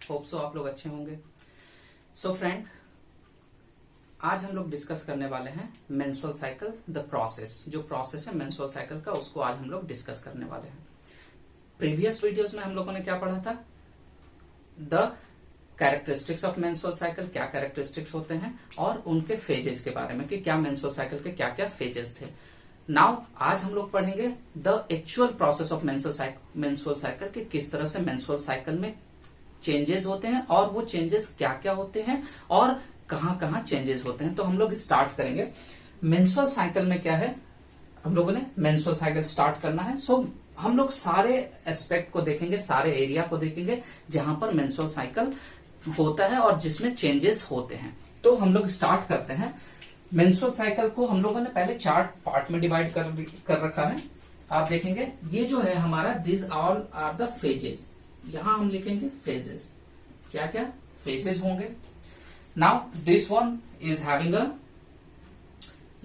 Hope so आप लोग अच्छे होंगे। सो फ्रेंड, आज हम लोग डिस्कस करने वाले हैं मेंस्ट्रुअल साइकिल द प्रोसेस। जो प्रोसेस है मेंस्ट्रुअल साइकिल का, उसको आज हम लोग डिस्कस करने वाले हैं। प्रीवियस वीडियोस में हम लोगों ने क्या पढ़ा था? The characteristics of menstrual cycle, क्या कैरेक्टरिस्टिक्स होते हैं, और उनके फेजेस के बारे में कि क्या मेंस्ट्रुअल साइकिल के क्या क्या फेजेस थे। नाउ आज हम लोग पढ़ेंगे the actual process of menstrual cycle कि किस तरह से मेंस्ट्रुअल साइकिल में चेंजेस होते हैं और वो चेंजेस क्या क्या होते हैं और कहां कहां चेंजेस होते हैं। तो हम लोग स्टार्ट करेंगे मेंस्ट्रुअल साइकिल में क्या है। हम लोगों ने मेंस्ट्रुअल साइकिल स्टार्ट करना है, सो हम लोग सारे एस्पेक्ट को देखेंगे, सारे एरिया को देखेंगे जहां पर मेंस्ट्रुअल साइकिल होता है और जिसमें चेंजेस होते हैं। तो हम लोग स्टार्ट करते हैं। मेंस्ट्रुअल साइकिल को हम लोगों ने पहले 4 पार्ट में डिवाइड कर रखा है। आप देखेंगे ये जो है हमारा, this all are the phases. यहां हम लिखेंगे फेजेस, क्या क्या फेजेस होंगे। Now this one is having a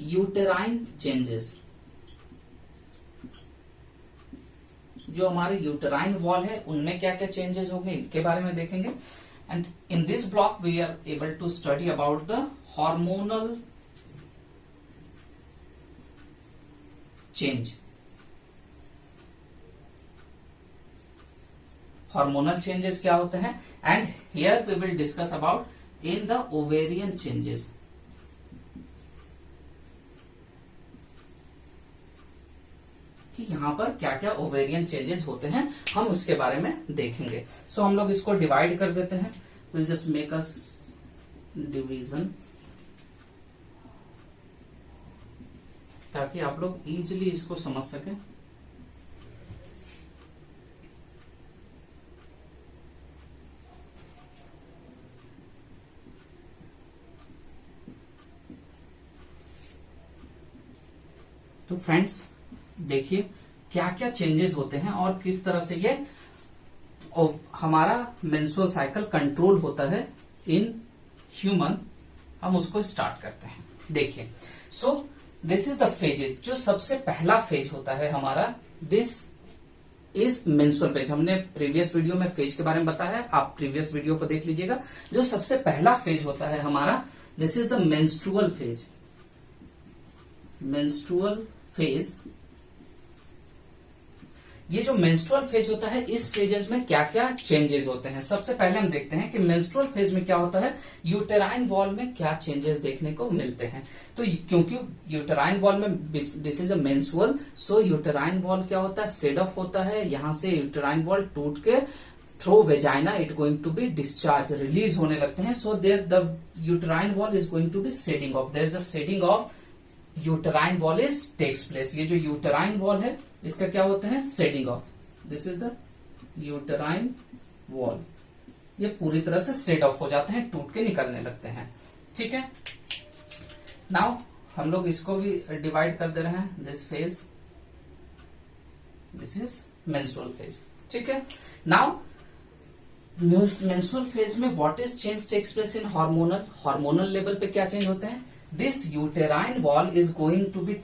uterine changes. जो हमारे यूटेराइन वॉल है उनमें क्या क्या चेंजेस होंगे इनके बारे में देखेंगे। And in this block we are able to study about the hormonal change. Hormonal changes क्या होते हैं, and here we will discuss about in the ovarian changes. कि यहां पर क्या क्या ओवेरियन चेंजेस होते हैं हम उसके बारे में देखेंगे। सो हम लोग इसको डिवाइड कर देते हैं। Will just make us division ताकि आप लोग इजीली इसको समझ सकें। तो फ्रेंड्स देखिए क्या क्या चेंजेस होते हैं और किस तरह से ये हमारा मेंस्ट्रुअल साइकिल कंट्रोल होता है इन ह्यूमन। हम उसको स्टार्ट करते हैं। देखिए, सो दिस इज द फेजेस। जो सबसे पहला फेज होता है हमारा, दिस इज मेंस्ट्रुअल फेज। हमने प्रीवियस वीडियो में फेज के बारे में बताया है, आप प्रीवियस वीडियो को देख लीजिएगा। जो सबसे पहला फेज होता है हमारा, this is the menstrual phase. Menstrual phase, ये जो मेंस्ट्रुअल फेज होता है, इस फेजेस में क्या क्या चेंजेस होते हैं। सबसे पहले हम देखते हैं कि मेंस्ट्रुअल फेज में क्या होता है, यूटेराइन वॉल में क्या चेंजेस देखने को मिलते हैं। तो क्योंकि यूटेराइन वॉल में this is a menstrual, so uterine wall क्या होता है, सेड ऑफ होता है। यहां से यूटेराइन वॉल टूट के through vagina it going to be discharge, release होने लगते हैं। So there the uterine wall is going to be shedding off, there is a shedding of uterine wall is takes place. ये जो uterine wall है इसका क्या होता है, shedding off. This is the uterine wall. ये पूरी तरह से सेड ऑफ हो जाते हैं, टूट के निकलने लगते हैं। ठीक है, नाउ हम लोग इसको भी डिवाइड कर दे रहे हैं। This phase, this is menstrual phase. ठीक है, नाउ मेंस्ट्रुअल फेज में what is change takes place in hormonal. Hormonal level पे क्या चेंज होते हैं, this uterine wall is going to be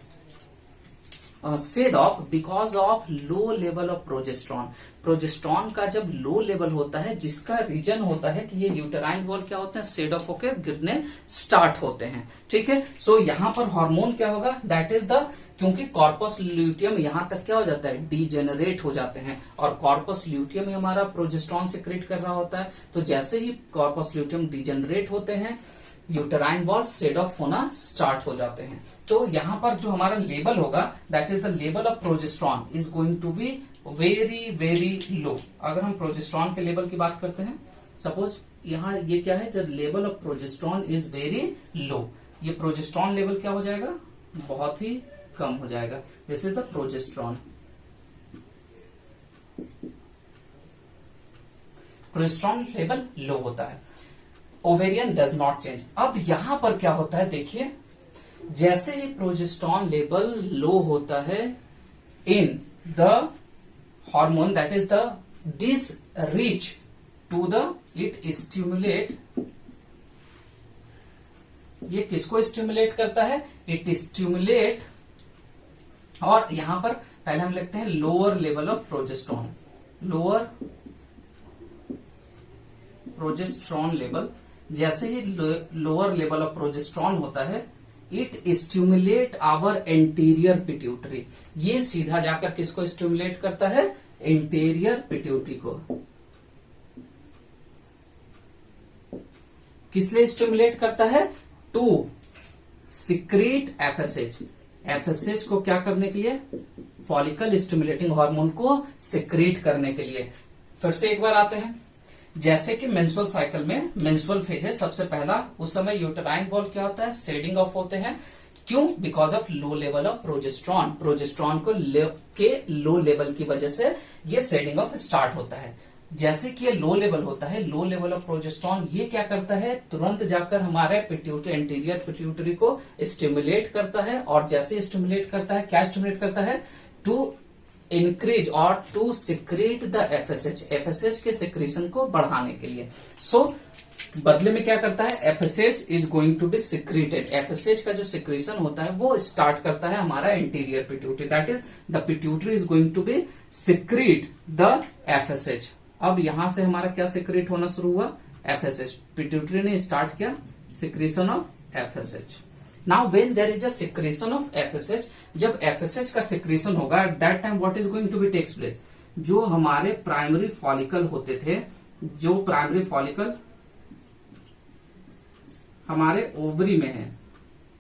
set off because of low level of progesterone। Progesterone का जब low level होता है, जिसका रीजन होता है कि ये यूटेराइन वॉल क्या होते हैं, सेड ऑफ होकर गिरने स्टार्ट होते हैं। ठीक है, सो यहां पर हार्मोन क्या होगा, दैट इज द, क्योंकि कॉर्पस ल्यूटियम यहां तक क्या हो जाता है, डीजेनरेट हो जाते हैं। और कॉर्पस ल्यूटियम ही हमारा प्रोजेस्ट्रॉन सिक्रेट कर रहा होता है। तो जैसे ही कॉर्पस ल्यूटियम डीजेनरेट होते हैं, यूटेराइन वॉल सेड ऑफ होना स्टार्ट हो जाते हैं। तो यहां पर जो हमारा लेवल होगा, that is the level of progesterone is going to be very very low. अगर हम प्रोजेस्ट्रॉन के लेवल की बात करते हैं, सपोज यहां ये क्या है, जब level of progesterone is very लो, ये प्रोजेस्ट्रॉन लेवल क्या हो जाएगा, बहुत ही कम हो जाएगा। This is the progesterone. Progesterone level low होता है, ओवेरियन डज नॉट चेंज। अब यहां पर क्या होता है, देखिए जैसे ही प्रोजेस्ट्रॉन लेवल लो होता है in the hormone, that is the this reach to the it stimulate. ये किसको स्टिमुलेट करता है, इट स्टिमुलेट। और यहां पर पहले हम लिखते हैं lower level of progesterone, lower progesterone level, जैसे ही लोअर लेवल ऑफ प्रोजेस्ट्रॉन होता है, it stimulate our anterior pituitary. ये सीधा जाकर किसको स्टिमुलेट करता है? एंटीरियर पिट्यूटरी को। किस लिए स्टिमुलेट करता है? To secrete FSH. एफएसएच को क्या करने के लिए? फॉलिकल स्टिमुलेटिंग हार्मोन को सिक्रेट करने के लिए। फिर से एक बार आते हैं, जैसे कि मेंस्ट्रुअल साइकिल में मेंस्ट्रुअल फेज है, सबसे पहला उस समय यूटेराइन वॉल क्या होता है? शेडिंग ऑफ होते हैं। क्यों? Because of low level of progesterone. Progesterone को लो लेवल की वजह से ये शेडिंग ऑफ स्टार्ट होता है। जैसे कि ये लो लेवल होता है, लो लेवल ऑफ प्रोजेस्ट्रॉन, ये क्या करता है? तुरंत जाकर हमारे पिट्यूटरी, एंटीरियर पिट्यूटरी को स्टिमुलेट करता है। और जैसे स्टिमुलेट करता है, क्या स्टिमुलेट करता है? टू इंक्रीज और to secrete the FSH, FSH के सिक्रेशन को बढ़ाने के लिए। सो बदले में क्या करता है? FSH is going to be secreted. FSH का जो सिक्रेशन होता है वो स्टार्ट करता है हमारा anterior pituitary, that is the pituitary is going to be secrete the FSH. अब यहां से हमारा क्या सिक्रेट होना शुरू हुआ? एफएसएच। पिट्यूटरी ने स्टार्ट किया secretion of FSH. Now when there is a secretion of FSH, जब एफएसएच का सिक्रेशन होगा, at that time what is going to be takes place? जो हमारे प्राइमरी फॉलिकल होते थे, जो प्राइमरी फॉलिकल हमारे ओवरी में है,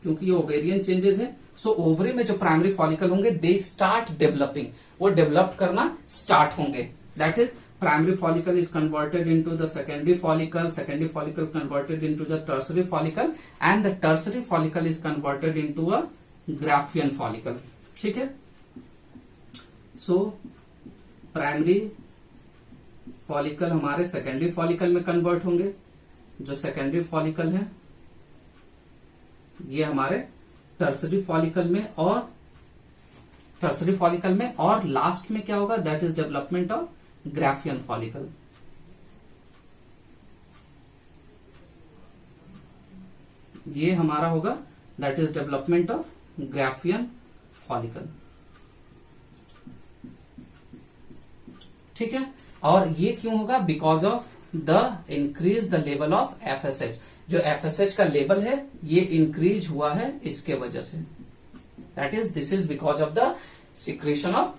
क्योंकि ये ओवेरियन चेंजेस है, सो ओवरी में जो प्राइमरी फॉलिकल होंगे दे स्टार्ट डेवलपिंग, वो डेवलप करना स्टार्ट होंगे। That is primary follicle is converted into the secondary follicle converted into the tertiary follicle, and the tertiary follicle is converted into a Graafian follicle। ठीक है। So primary follicle हमारे secondary follicle में convert होंगे। जो secondary follicle है ये हमारे tertiary follicle में, और लास्ट में क्या होगा? That is development of graafian follicle. ये हमारा होगा that is development of graafian follicle. ठीक है। और ये क्यों होगा? Because of the increase the level of FSH. जो एफएसएच का लेवल है ये इंक्रीज हुआ है इसके वजह से, that is this is because of the secretion of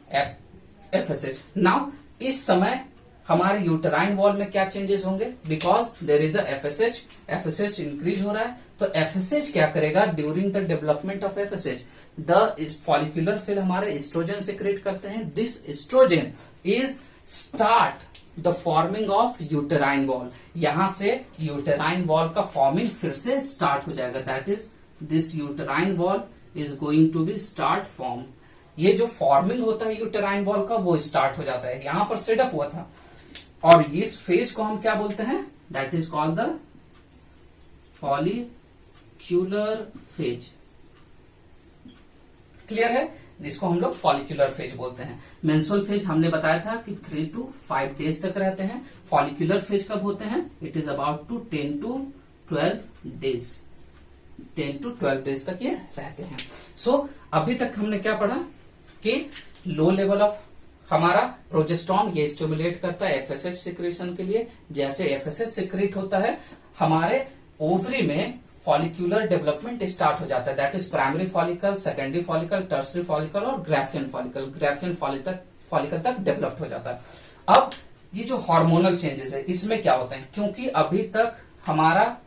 FSH. Now इस समय हमारे यूटेराइन वॉल में क्या चेंजेस होंगे? Because there is a FSH, FSH increase हो रहा है, तो एफएसएच क्या करेगा? During the development of FSH the follicular cell हमारे एस्ट्रोजन सिक्रेट करते हैं। This estrogen is start the forming of uterine wall. यहां से यूटेराइन वॉल का फॉर्मिंग फिर से स्टार्ट हो जाएगा, that is this uterine wall is going to be start form. ये जो फॉर्मिंग होता है यूटेराइन वॉल का वो स्टार्ट हो जाता है। यहां पर सेटअप हुआ था, और इस फेज को हम क्या बोलते हैं? That is called the follicular phase. Clear है? जिसको हम लोग फॉलिक्यूलर फेज बोलते हैं। मेंस्ट्रुअल फेज हमने बताया था कि 3 to 5 डेज तक रहते हैं। फॉलिक्यूलर फेज कब होते हैं? It is about 10 to 12 days. 10 to 12 days तक ये रहते हैं। सो अभी तक हमने क्या पढ़ा कि लो लेवल ऑफ हमारा प्रोजेस्ट्रॉन ये स्टिमुलेट करता है एफएसएच सिक्रेशन के लिए। जैसे एफएसएच सिक्रेट होता है हमारे ओवरी में फॉलिक्यूलर डेवलपमेंट स्टार्ट हो जाता है, that is primary follicle, secondary follicle, tertiary follicle और ग्राफियन फॉलिकल। ग्राफियन फॉलिकल तक डेवलप्ड हो जाता है। अब ये जो हार्मोनल चेंजेस है इसमें क्या होते हैं? क्योंकि अभी तक हमारा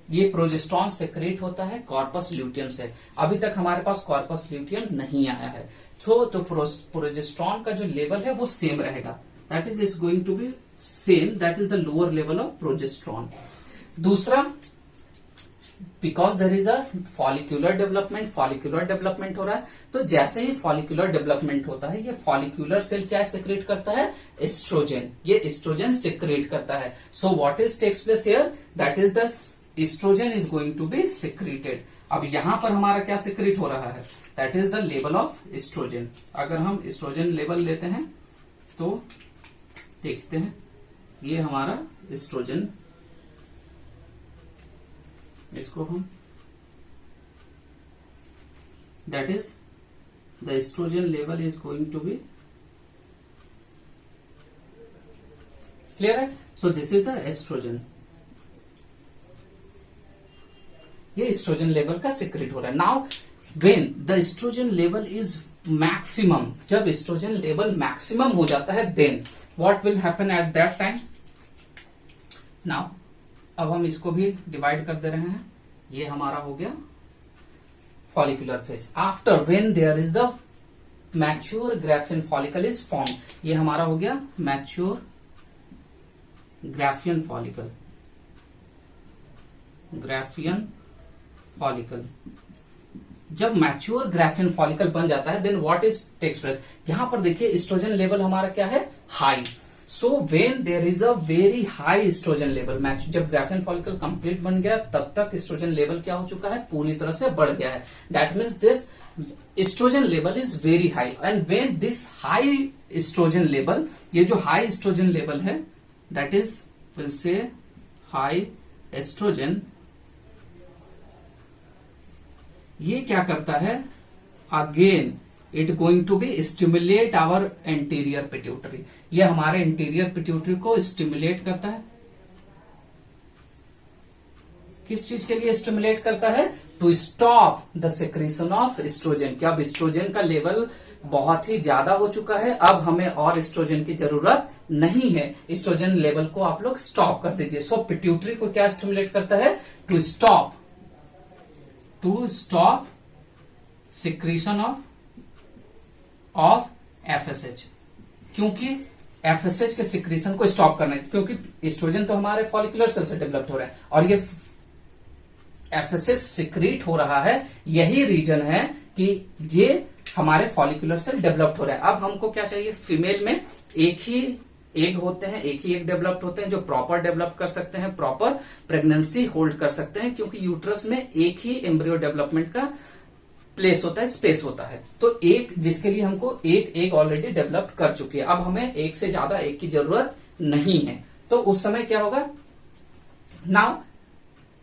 ये प्रोजेस्ट्रॉन सेक्रेट होता है कॉर्पस ल्यूटियम से, अभी तक हमारे पास कॉर्पस ल्यूटियम नहीं आया है। तो प्रोजेस्ट्रॉन का जो लेवल है वो सेम रहेगा, that is going to be same, that is the lower level of progesterone. दूसरा, because there is a follicular development हो रहा है, तो जैसे ही फॉलिक्यूलर डेवलपमेंट होता है ये फॉलिक्यूलर सेल क्या सेक्रेट करता है? एस्ट्रोजन। ये एस्ट्रोजन सेक्रेट करता है। So what is takes place here? That is the estrogen is going to be secreted. अब यहां पर हमारा क्या सिक्रेट हो रहा है? That is the level of estrogen. अगर हम एस्ट्रोजन लेवल लेते हैं तो देखते हैं ये हमारा एस्ट्रोजन, इसको हम that is the estrogen level is going to be clear है। So this is the estrogen, ये एस्ट्रोजन लेवल का सिक्रेट हो रहा है। Now when the estrogen level is maximum, जब एस्ट्रोजन लेवल मैक्सिमम हो जाता है, then what will happen at that time. Now अब हम इसको भी डिवाइड कर दे रहे हैं। ये हमारा हो गया follicular phase. After when there is the mature graafian follicle is form, ये हमारा हो गया mature graafian follicle. Graafian follicle, जब मैच्योर ग्राफियन फॉलिकल बन जाता है, then what is takes place. यहां पर देखिए एस्ट्रोजन लेवल हमारा क्या है, high. So when there is a very high estrogen level, जब ग्राफियन फॉलिकल कंप्लीट बन गया तब तक एस्ट्रोजन लेवल क्या हो चुका है, पूरी तरह से बढ़ गया है। That means this estrogen level is very high. And when this high estrogen level, ये जो हाई एस्ट्रोजन लेवल है, that is will say high estrogen, ये क्या करता है, again it going to be stimulate our anterior pituitary. ये हमारे interior pituitary को स्टिमुलेट करता है। किस चीज के लिए स्टिमुलेट करता है, to stop the secretion of estrogen. कि अब एस्ट्रोजन का लेवल बहुत ही ज्यादा हो चुका है, अब हमें और एस्ट्रोजन की जरूरत नहीं है, एस्ट्रोजन लेवल को आप लोग स्टॉप कर दीजिए। सो पिट्यूटरी को क्या स्टिमुलेट करता है, to stop secretion of FSH. क्योंकि एफएसएच के सिक्रीशन को स्टॉप करना है, क्योंकि एस्ट्रोजन तो हमारे फॉलिकुलर सेल से डेवलप हो रहा है और ये एफएसएच सिक्रीट हो रहा है, यही रीजन है कि ये हमारे फॉलिकुलर सेल डेवलप्ड हो रहा है। अब हमको क्या चाहिए, फीमेल में एक ही एग होते हैं, एक ही एग डेवलप्ड होते हैं जो प्रॉपर डेवलप कर सकते हैं, प्रॉपर प्रेगनेंसी होल्ड कर सकते हैं, क्योंकि यूट्रस में एक ही एम्ब्रियो डेवलपमेंट का प्लेस होता है, स्पेस होता है। तो एक जिसके लिए हमको एक एग ऑलरेडी डेवलप कर चुकी है, अब हमें एक से ज्यादा एग की जरूरत नहीं है। तो उस समय क्या होगा, नाउ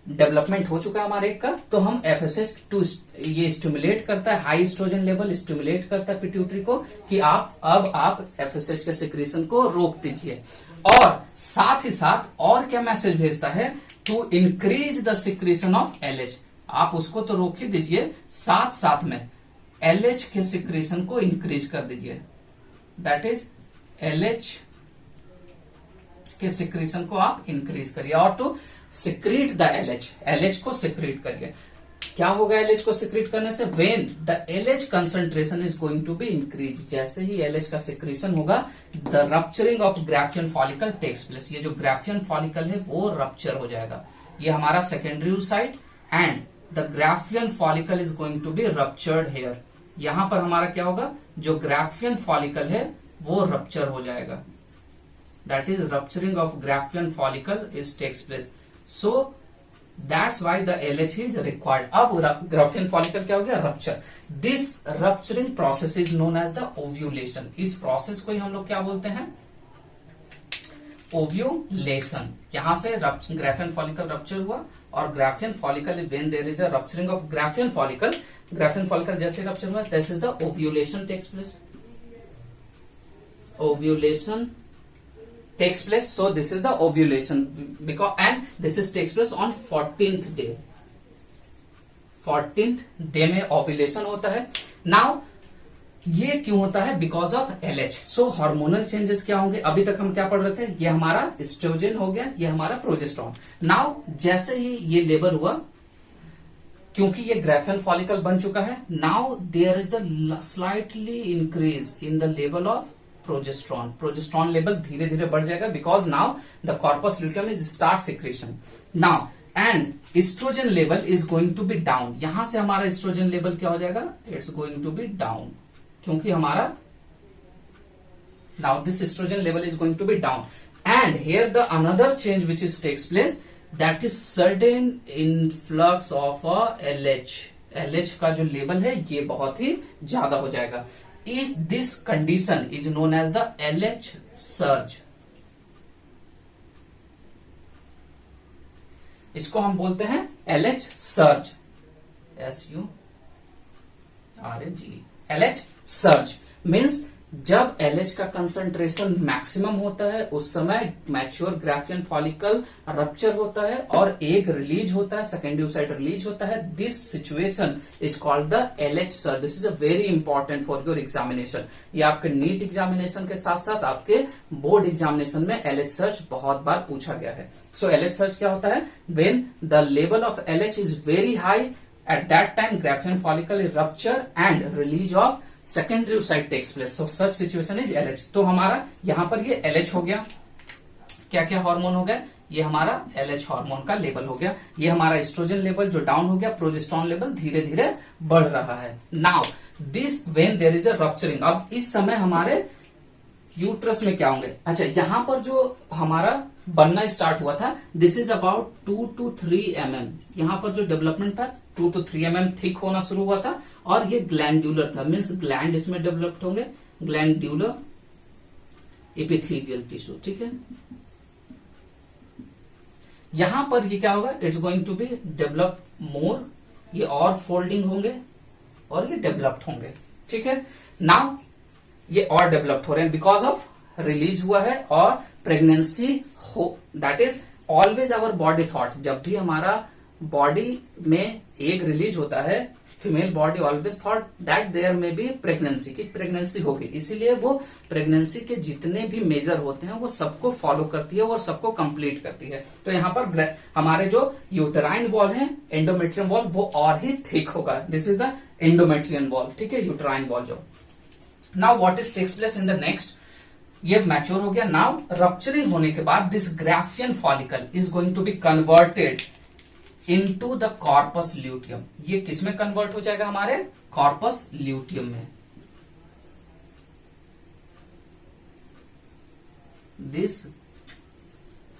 डेवलपमेंट हो चुका है हमारे एग का, तो हम एफएसएच टू ये स्टिमुलेट करता है, हाई एस्ट्रोजन लेवल स्टिमुलेट करता है पिट्यूटरी को कि आप एफएसएच के सिक्रीशन को रोक दीजिए। और साथ ही साथ और क्या मैसेज भेजता है, to increase the secretion of LH. आप उसको तो रोक ही दीजिए, साथ साथ में एलएच के सिक्रीशन को इंक्रीज कर दीजिए। दैट इज एलएच के सिक्रीशन को आप इंक्रीज करिए और टू सिक्रीट द एलएच को सिक्रीट करिए। क्या होगा एलएच को सिक्रीट करने से, when the LH concentration is going to be increase. जैसे ही एलएच का सिक्रीशन होगा, the rupturing of graafian follicle takes place. ये जो ग्राफियन फॉलिकल है वो रप्चर हो जाएगा, ये हमारा secondary site, and the graafian follicle is going to be ruptured here. यहां पर हमारा क्या होगा, जो ग्राफियन फॉलिकल है वो रप्चर हो जाएगा। That is rupturing of graafian follicle is takes place. So that's why the LH is required. अब ग्राफियन फॉलिकल क्या हो गया, rupture. This rupturing process is known as the ovulation. इस प्रोसेस को ही हम लोग क्या बोलते हैं, ओव्यूलेशन। यहां से ग्राफियन फॉलिकल रप्चर हुआ और graafian follicle when there is a rupturing of graafian follicle जैसे रप्चर हुआ, this is the ovulation takes place. Ovulation takes place. So this is the ovulation, because and this is takes place on 14th day. 14th day में ovulation होता है। Now ये क्यों होता है, because of LH। So hormonal changes क्या होंगे, अभी तक हम क्या पढ़ रहे थे, ये हमारा एस्ट्रोजन हो गया, ये हमारा प्रोजेस्टेरॉन। नाउ जैसे ही ये लेवल हुआ, क्योंकि ये ग्राफियन फॉलिकल बन चुका है, now there is the slightly increase in the level of progesterone level धीरे धीरे बढ़ जाएगा, because now the corpus luteum is start secretion now, and estrogen level is going to be down. यहां से हमारा एस्ट्रोजन लेवल क्या हो जाएगा, it's going to be down, क्योंकि हमारा now this estrogen level is going to be down, and here the another change which is takes place, that is sudden influx of LH का जो level है ये बहुत ही ज्यादा हो जाएगा। Is this condition is known as the LH surge। इसको हम बोलते हैं LH surge, SURG। LH surge means जब LH का कंसंट्रेशन मैक्सिमम होता है उस समय मैच्योर ग्राफियन फॉलिकल रप्चर होता है और एग रिलीज होता है, सेकेंडरी ओसाइट रिलीज होता है। This situation is called the LH search. This is a very important for your examination. ये आपके नीट एग्जामिनेशन के साथ साथ आपके बोर्ड एग्जामिनेशन में LH सर्च बहुत बार पूछा गया है। सो LH सर्च क्या होता है? When the level of LH is very high, at that time graafian follicle is rupture and release of secondary oocyte takes place. So such situation is LH। तो हमारा यहां पर ये LH हो गया। क्या क्या हार्मोन हो गया? ये हमारा LH हार्मोन का लेवल हो गया। ये हमारा एस्ट्रोजन लेवल जो डाउन हो गया, प्रोजेस्टेरॉन लेवल धीरे धीरे बढ़ रहा है। Now this when there is a rupturing, अब इस समय हमारे यूट्रस में क्या होंगे? अच्छा, यहां पर जो हमारा बनना स्टार्ट हुआ था, this is about 2 to 3 mm। यहां पर जो डेवलपमेंट था 2 to 3 mm थिक होना शुरू हुआ था और ये ग्लैंडुलर था, मीन्स ग्लैंड इसमें डेवलप्ड होंगे, ग्लैंडुलर एपिथेलियल टिश्यू। ठीक है, यहां पर ये क्या होगा? It's going to be develop more, ये और फोल्डिंग होंगे और ये डेवलप्ड होंगे। ठीक है, नाउ ये और डेवलप्ड हो रहे हैं बिकॉज ऑफ रिलीज हुआ है और प्रेगनेंसी हो। That is always our body thought. जब भी हमारा बॉडी में एग रिलीज होता है, female body always thought that there may be pregnancy, की प्रेगनेंसी होगी। इसीलिए वो प्रेगनेंसी के जितने भी मेजर होते हैं वो सबको फॉलो करती है और सबको कंप्लीट करती है। तो यहाँ पर हमारे जो यूटेराइन वॉल है, एंडोमेट्रियम वॉल, वो और ही थिक होगा। This is the endometrium wall. ठीक है, यूटेराइन वॉल जो। Now what is takes place in the next, ये मैच्योर हो गया। नाउ रप्चरिंग होने के बाद this graafian follicle is going to be converted into the corpus luteum. ये किसमें कन्वर्ट हो जाएगा? हमारे कॉर्पस ल्यूटियम में। This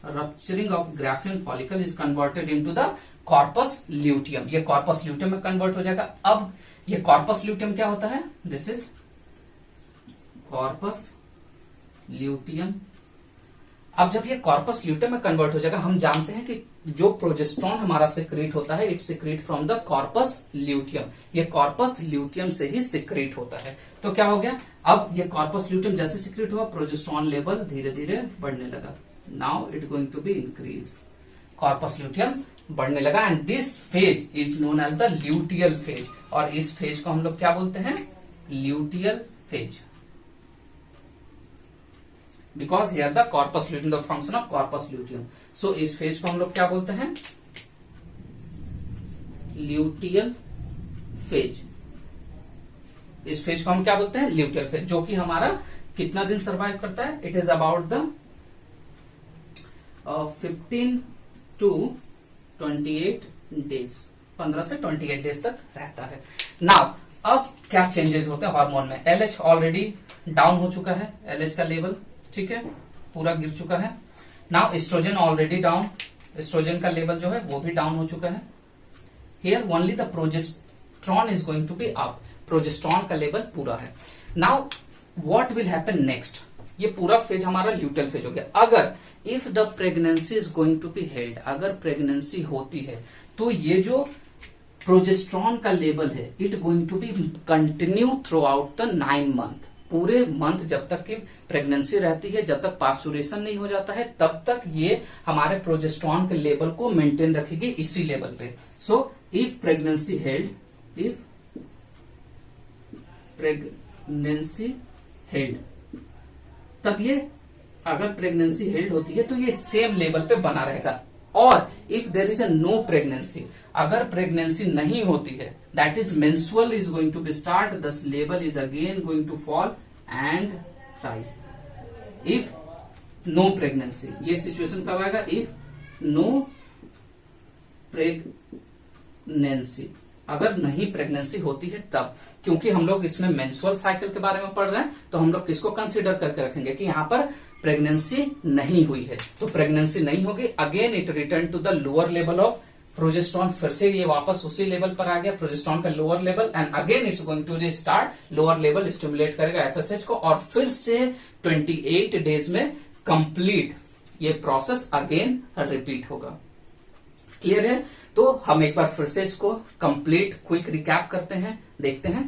rupturing of graafian follicle is converted into the corpus luteum. ये कॉर्पस ल्यूटियम में कन्वर्ट हो जाएगा। अब ये कॉर्पस ल्यूटियम क्या होता है? This is corpus luteum. अब जब ये कॉर्पस ल्यूटियम में कन्वर्ट हो जाएगा, हम जानते हैं कि जो प्रोजेस्टेरॉन हमारा सिक्रीट होता है, it secrete from the corpus luteum. ये कॉर्पस ल्यूटियम से ही सिक्रीट होता है। तो क्या हो गया? अब ये कॉर्पस ल्यूटियम जैसे सिक्रीट हुआ, प्रोजेस्टेरॉन लेवल धीरे धीरे बढ़ने लगा। Now it going to be increase, corpus luteum बढ़ने लगा and this phase is known as the luteal phase. और इस फेज को हम लोग क्या बोलते हैं? Luteal phase. Because here the corpus luteum, the function of corpus luteum. So इस फेज को हम लोग क्या बोलते हैं? Luteal phase. इस फेज को हम क्या बोलते हैं? ल्यूटियल फेज, जो कि हमारा कितना दिन सर्वाइव करता है? It is about the 15 to 28 days, 15 से 28 डेज तक रहता है। नाउ अब क्या चेंजेस होते हैं हार्मोन में? LH ऑलरेडी डाउन हो चुका है, LH का लेवल, ठीक है, पूरा गिर चुका है। नाउ एस्ट्रोजन ऑलरेडी डाउन, एस्ट्रोजन का लेवल जो है वो भी डाउन हो चुका है। Here only the progesterone is going to be up, progesterone का लेवल पूरा है। Now what will happen next? ये पूरा फेज हमारा ल्यूटियल फेज हो गया। अगर if the pregnancy is going to be held, अगर प्रेगनेंसी होती है तो ये जो प्रोजेस्टेरॉन का लेवल है, it going to B continue through out the 9 month. पूरे मंथ जब तक की प्रेगनेंसी रहती है, जब तक पार्चुरेशन नहीं हो जाता है, तब तक ये हमारे प्रोजेस्टेरॉन के लेवल को मेंटेन रखेगी इसी लेवल पे। So if pregnancy held, if pregnancy held, तब ये अगर प्रेगनेंसी हेल्ड होती है तो ये सेम लेवल पे बना रहेगा। और if there is a no pregnancy, अगर प्रेगनेंसी नहीं होती है, that is menstrual is going to be start, this level is again going to fall and rise. If no pregnancy, ये सिचुएशन कब आएगा? इफ नो प्रेगनेंसी, अगर नहीं pregnancy होती है तब। क्योंकि हम लोग इसमें मेंस्ट्रुअल साइकिल के बारे में पढ़ रहे हैं, तो हम लोग किसको कंसीडर करके रखेंगे कि यहाँ पर प्रेगनेंसी नहीं हुई है। तो प्रेगनेंसी नहीं होगी, again it return to the lower level of progesterone, फिर से ये वापस उसी लेवल पर आ गया, प्रोजेस्टेरॉन का lower level, and again it's going to start lower level stimulate करेगा एफएसएच को, और फिर से 28 डेज में कंप्लीट ये प्रोसेस अगेन रिपीट होगा। क्लियर है? तो हम एक बार फिर से इसको कंप्लीट क्विक रिकैप करते हैं, देखते हैं।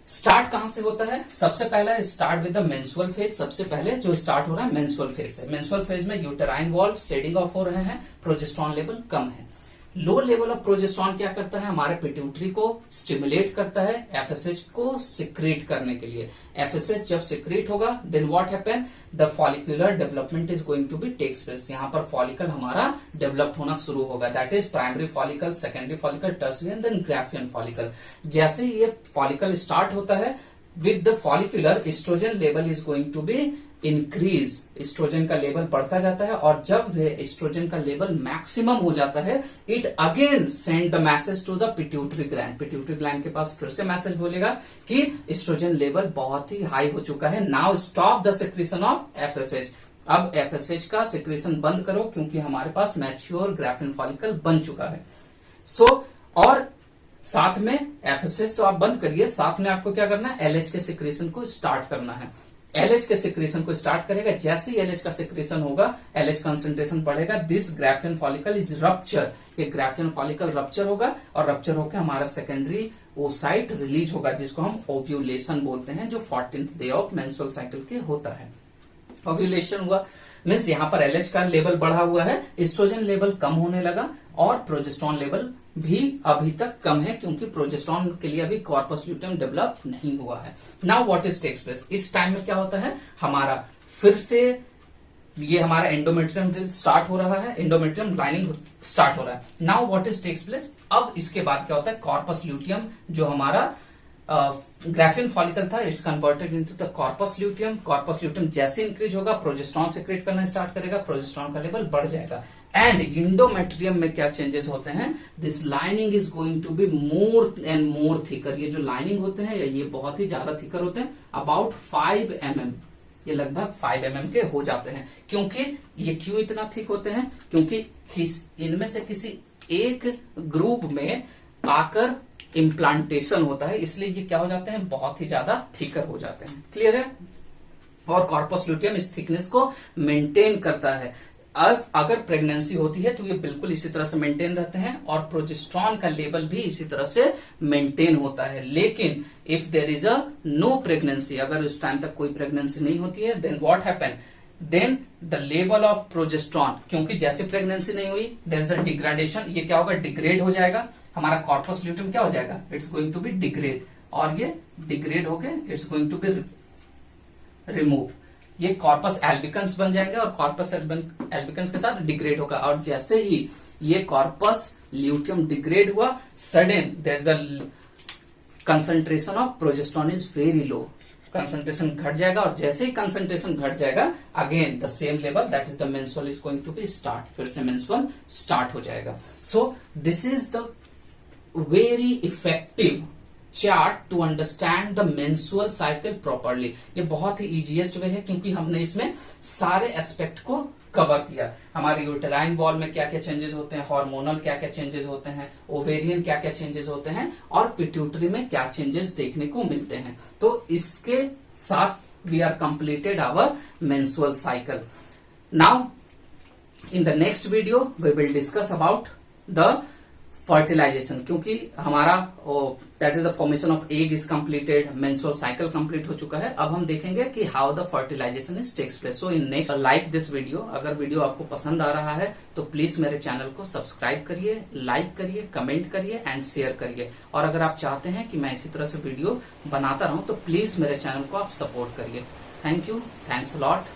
स्टार्ट कहां से होता है? सबसे पहला start with the menstrual phase. सबसे पहले जो स्टार्ट हो रहा है मेंस्ट्रुअल फेज से। मेंस्ट्रुअल फेज में यूटेराइन वॉल शेडिंग ऑफ हो रहे हैं, प्रोजेस्टेरॉन लेवल कम है। लो लेवल ऑफ प्रोजेस्टेरॉन क्या करता है? हमारे पिट्यूटरी को स्टिमुलेट करता है एफएसएच को सिक्रेट करने के लिए। एफएसएच जब सिक्रेट होगा then what happen, the follicular development is going to be takes place. यहाँ पर फॉलिकल हमारा डेवलप होना शुरू होगा, that is primary follicle, secondary follicle, tertiary and then graafian follicle. जैसे ये फॉलिकल स्टार्ट होता है with the follicular, estrogen level is going to be increase. Estrogen का लेवल बढ़ता जाता है और जब एस्ट्रोजन का लेवल मैक्सिमम हो जाता है, it again send the message to the pituitary gland. Pituitary gland के पास फिर से मैसेज बोलेगा कि एस्ट्रोजन लेवल बहुत ही हाई हो चुका है, now stop the secretion of FSH. अब एफएसएच का सिक्रीशन बंद करो क्योंकि हमारे पास मैच्योर ग्राफिन फॉलिकल बन चुका है। और साथ में एफएसएच तो आप बंद करिए, साथ में आपको क्या करना है? एलएच के सिक्रीशन को स्टार्ट करना है। एलएच के सिक्रीशन को स्टार्ट करेगा, जैसे ही एलएच का सिक्रीशन होगा, एलएच कंसंट्रेशन बढ़ेगा, this graafian follicle is rupture. ये ग्राफियन फॉलिकल रप्चर होगा और रप्चर होकर हमारा सेकेंडरी ओसाइट रिलीज होगा, जिसको हम ओव्यूलेशन बोलते हैं, जो 14th day of menstrual cycle के होता है। ओव्यूलेशन हुआ मीन्स यहाँ पर एलएच का लेवल बढ़ा हुआ है, एस्ट्रोजन लेवल कम होने लगा और प्रोजेस्टेरॉन लेवल भी अभी तक कम है क्योंकि प्रोजेस्टेरॉन के लिए अभी कॉर्पस ल्यूटियम डेवलप नहीं हुआ है। Now what is takes place? इस टाइम में क्या होता है? हमारा फिर से ये हमारा एंडोमेट्रियम स्टार्ट हो रहा है, एंडोमेट्रियम लाइनिंग स्टार्ट हो रहा है। Now what is takes place? अब इसके बाद क्या होता है? कॉर्पस ल्यूटियम जो हमारा ग्राफियन फॉलिकल था, it's converted into the corpus luteum. Corpus luteum जैसे इंक्रीज होगा, प्रोजेस्टेरॉन सिक्रेट करना स्टार्ट करेगा, प्रोजेस्टेरॉन का लेवल बढ़ जाएगा। एंड इंडोमेट्रियम में क्या चेंजेस होते हैं? This lining is going to be more and more thicker. ये जो लाइनिंग होते हैं ये बहुत ही ज्यादा थिकर होते हैं, अबाउट 5 mm। ये लगभग 5 mm के हो जाते हैं। क्योंकि ये क्यों इतना थिक होते हैं? क्योंकि इनमें से किसी एक ग्रुप में आकर इम्प्लांटेशन होता है, इसलिए ये क्या हो जाते हैं? बहुत ही ज्यादा थिकर हो जाते हैं। क्लियर है? और कॉर्पस ल्यूटियम इस थिकनेस को मेंटेन करता है। अगर प्रेगनेंसी होती है तो ये बिल्कुल इसी तरह से मेंटेन रहते हैं और प्रोजेस्टेरॉन का लेवल भी इसी तरह से मेंटेन होता है। लेकिन if there is a no pregnancy, अगर उस टाइम तक कोई प्रेगनेंसी नहीं होती है, then what happen, then the level of progesterone, क्योंकि जैसे प्रेगनेंसी नहीं हुई देयर इज अ डिग्रेडेशन, ये क्या होगा? डिग्रेड हो जाएगा। हमारा कॉर्पस ल्यूटियम क्या हो जाएगा? It's going to be degrade, और ये डिग्रेड होके it's going to be remove. ये कॉर्पस एल्बिकन्स बन जाएंगे और कॉर्पस एल्बिकन्स के साथ डिग्रेड होगा। और जैसे ही ये कॉर्पस ल्यूटियम डिग्रेड हुआ, sudden there is a concentration of progesterone is very low. Concentration घट जाएगा और जैसे ही कंसंट्रेशन घट जाएगा, again the same level, that is the menstrual is going to be start. फिर से मेंस्ट्रुअल स्टार्ट हो जाएगा। So this is the very effective chart to understand the menstrual cycle properly. ये बहुत ही इजीएस्ट वे है क्योंकि हमने इसमें सारे एस्पेक्ट को कवर किया। हमारे यूटेराइन वॉल में क्या क्या चेंजेस होते हैं, हार्मोनल क्या क्या चेंजेस होते हैं, ओवेरियन क्या क्या चेंजेस होते हैं और पिट्यूटरी में क्या चेंजेस देखने को मिलते हैं। तो इसके साथ we are completed our menstrual cycle. Now in the next video we will discuss about the fertilization, क्योंकि हमारा that is the formation of egg is completed, menstrual cycle complete हो चुका है। अब हम देखेंगे कि how the fertilization is takes place. So in next like this video. अगर वीडियो आपको पसंद आ रहा है तो प्लीज मेरे चैनल को सब्सक्राइब करिए, लाइक करिए, कमेंट करिए एंड शेयर करिए। और अगर आप चाहते हैं कि मैं इसी तरह से वीडियो बनाता रहूं तो प्लीज मेरे चैनल को आप सपोर्ट करिए। Thank you, thanks a lot.